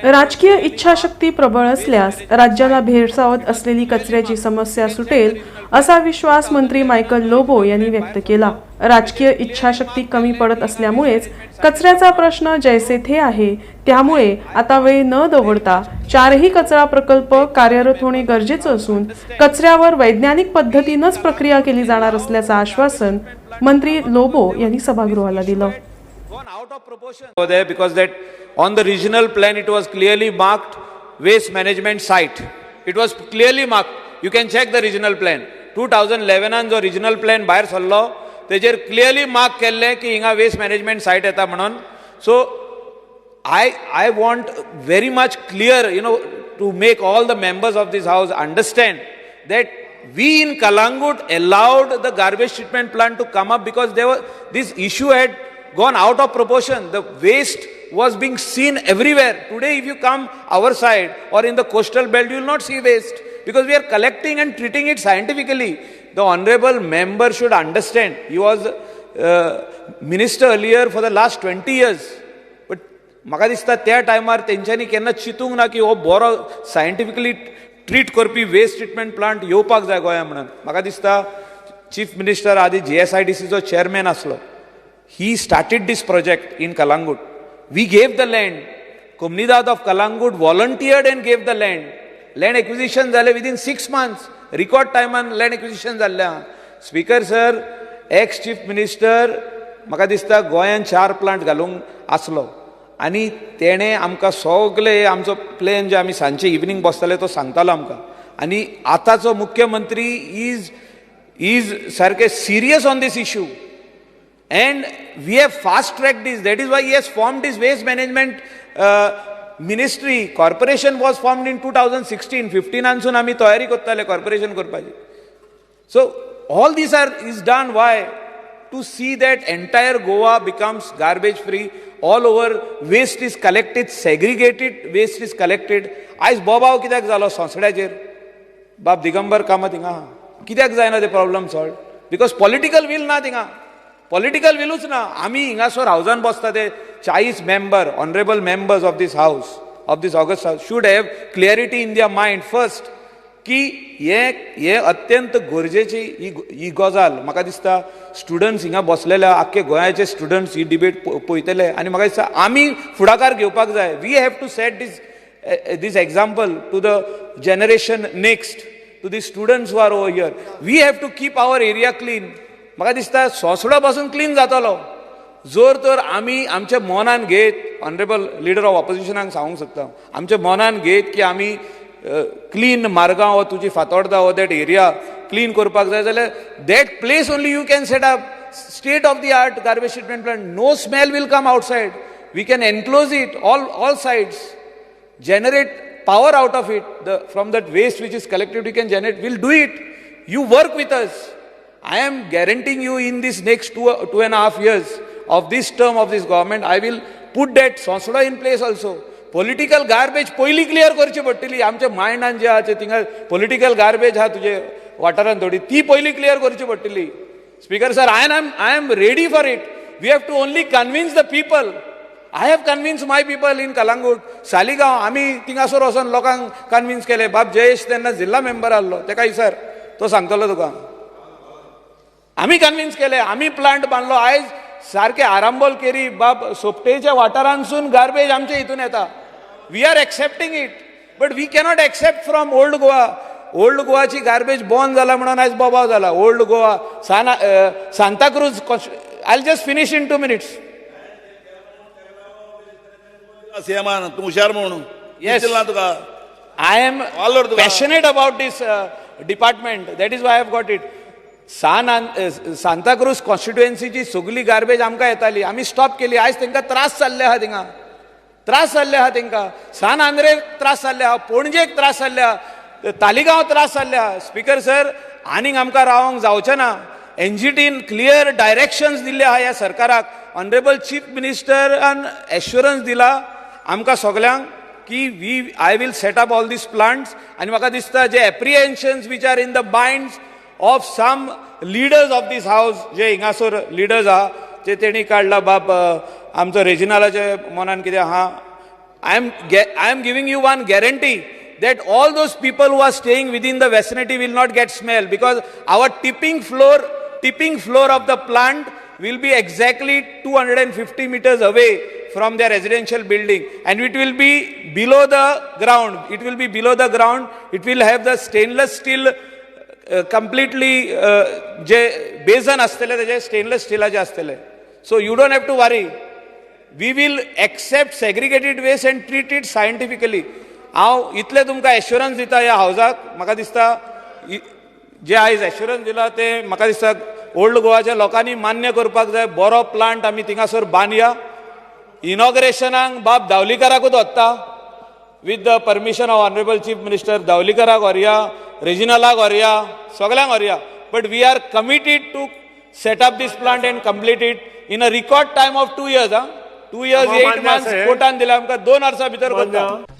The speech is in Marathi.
राजकीय इच्छाशक्ती प्रबळ असल्यास राज्याला भेडसावत असलेली कचऱ्याची समस्या सुटेल असा विश्वास मंत्री मायकल लोबो यांनी व्यक्त केला। राजकीय इच्छाशक्ती कमी पडत असल्यामुळेच कचऱ्याचा प्रश्न जैसे थे आहे। त्यामुळे आता वेळ न दवडता चारही कचरा प्रकल्प कार्यरत होणे गरजेचे असून कचऱ्यावर वैज्ञानिक पद्धतीनेच प्रक्रिया केली जाणार असल्याचे आश्वासन मंत्री लोबो यांनी सभागृहाला दिलं। Out of proportion over there because that on the regional plan it was clearly marked waste management site. It was clearly marked. You can check the regional plan. 2011 जो regional plan बाहेर सरलो तेजेर clearly mark केल्ले की हिंगा waste management site येता म्हणून. So I want very much clear, to make all the members of this house understand that we in Kalangut allowed the garbage treatment plant to come up because this issue had gone out of proportion. The waste was being seen everywhere. Today if you come our side or in the coastal belt, you will not see waste because we are collecting and treating it scientifically. The honorable member should understand. He was minister earlier for the last 20 years. But म्हाका दिसता त्या टायमार तेंच्यांनी केन्ना चिंतूंक ना की हो बरो सायंटिफिकली ट्रीट करपी वेस्ट ट्रीटमेंट प्लांट येवपाक जाय गोंया म्हणून। म्हाका दिसता चीफ मिनिस्टर आदी GSIDCचो चेअरमॅन आसलो. He started this project in Kalangut. We gave the land. Comunidad of Kalangut volunteered and gave the land. Land acquisition zale within 6 months. Record time and land acquisition zale. Speaker sir, ex-chief minister, म्हाका दिसता गोंयान 4 प्लांट घालूंक आसलो आनी तेणे आमकां सगळे आमचो प्लॅन जे आमी सांजचे इवनिंग बसताले तो सांगतालो आमकां आनी आतांचो मुख्यमंत्री इज सारके serious on this issue. And we have fast-tracked this. That is why he has formed this waste management ministry. Corporation was formed in 2016. 15 ansun आमी तयारी करताले corporation करपाची. So all these is done why? To see that entire Goa becomes garbage free. All over waste is collected, segregated waste is collected. आयज बोबाव कित्याक जालो सोंसड्याचेर? बाब दिगंबर कामत हिंगा कित्याक जायना ते problem solve? Because political will ना थिंगा. पॉलिटिकल विलूच ना. आमी हिंगासर हावजान बसता ते 40 member honourable members of this house of this august house should have clarity in their mind first की हे अत्यंत गरजेची ही गजाल. म्हाका दिसता स्टुडंट्स हिंगा बसलेले आख्खे गोंयाचे स्टुडंट्स ही डिबेट पळयतले आनी म्हाका दिसता आमी फुडाकार घेवपाक जाय. We have to set this example to the generation next, to the students who are over here. We have to keep our area clean. म्हाका दिसता सोंसडो पासून क्लीन जातलो जर तर आमी आमच्या मनान घेत. ऑनरेबल लिडर ऑफ ऑपोजिशनाक सांगूंक सोदता आमच्या मनान घेत की आमी क्लीन मारगांव तुजी फातोर्डा हो दॅट एरिया क्लीन करपाक जाय जाल्यार that place only you can set up state of the art garbage treatment plant. No smell will come outside. We can enclose it all sides, generate power out of it. From that waste which is collected, we can generate. We'll do it. You work with us. I am guaranteeing you in this next 2.5 years of this term of this government, I will put that Sonsoda in place also. Political garbage पयली क्लियर करची पडटली. आमच्या माइंडान जे आहा थिंगा पॉलिटिकल गार्बेज आहा तुजे वाठारान थोडी ती पयली क्लियर करची पडटली. Speaker sir, I am ready for it. We have to only convince the people. I have convinced my people in Kalangut. Saligao आमी थिंगासर वचोन लोकांक कन्विन्स केले. बाब जयेश तेन्ना जिल्हा मेंबर आसलो तेका सर तो सांगतलो तुका. आमी कन्विन्स केले. आमी प्लांट बांदलो. आयज सारखे आरांबोल केरी बाब सोपटेच्या वाठारांसून गार्बेज आमच्या हितून येता. We are accepting it but we cannot accept from Old Goa. Old गोवाची गार्बेज बंद जाला म्हणून आयज बोबाव जाला. Old Goa Santacruz. I just finish in 2 minutes. सीएमान तू हुशार म्हणून Yes, Tuka. I am passionate about this department. That is why I have got it. Santacruz कॉन्स्टिट्युएन्सीची सगळी गार्बेज आमकां येताली. आमी स्टॉप केली. आयज तांकां त्रास जाल्ले आहा. थिंगा त्रास जाल्ले आहा तांकां. सान आंद्रेक त्रास जाल्ले आहा. पणजेक त्रास जाल्ले आहा. तालिगांव त्रास जाल्ले आहा. स्पीकर सर, आनीक आमकां रावंक जावचें ना. एनजीटीन क्लियर डायरेक्शन्स दिल्ले आहा ह्या सरकाराक. ऑनरेबल चीफ मिनिस्टरान एश्युरन्स दिला आमकां सगळ्यांक की I will set up all these plants. आनी म्हाका दिसता जे apprehensions which are in the minds of some leaders of this house, जे हिंगासर leaders आहा जे तेणी काढला बाब आमचो रेजिनालाचे मनान कितें आहा I am giving you one guarantee that all those people who are staying within the vicinity will not get smell, because our tipping floor of the plant will be exactly 250 meters away from their residential building, and it will be below the ground. It will be below the ground. It will have the stainless steel completely जे बेजन आसतले तेजे स्टेनलेस स्टीलाचे आसतले. So you don't have to worry. We will accept segregated waste and treat it scientifically. हांव इतले तुमकां एश्युरन्स दिता ह्या हावजाक. म्हाका दिसता जे आयज एश्युरन्स दिला ते म्हाका दिसता ओल्ड गोवाच्या लोकांनी मान्य करपाक जाय. बरो प्लांट आमी थिंगासर बांदया. इनॉग्रेशनाक बाब धावलीकराकूच वता. with the permission of Honorable Chief Minister, Davlikarak व्हरया, Regionalak व्हरया, सगळ्यांक व्हरया. But we are committed to set up this plant and complete it in a record time of 2 years. 2 years, 8 months, कोर्टान दिला आमकां 2 वर्सां भितर करता.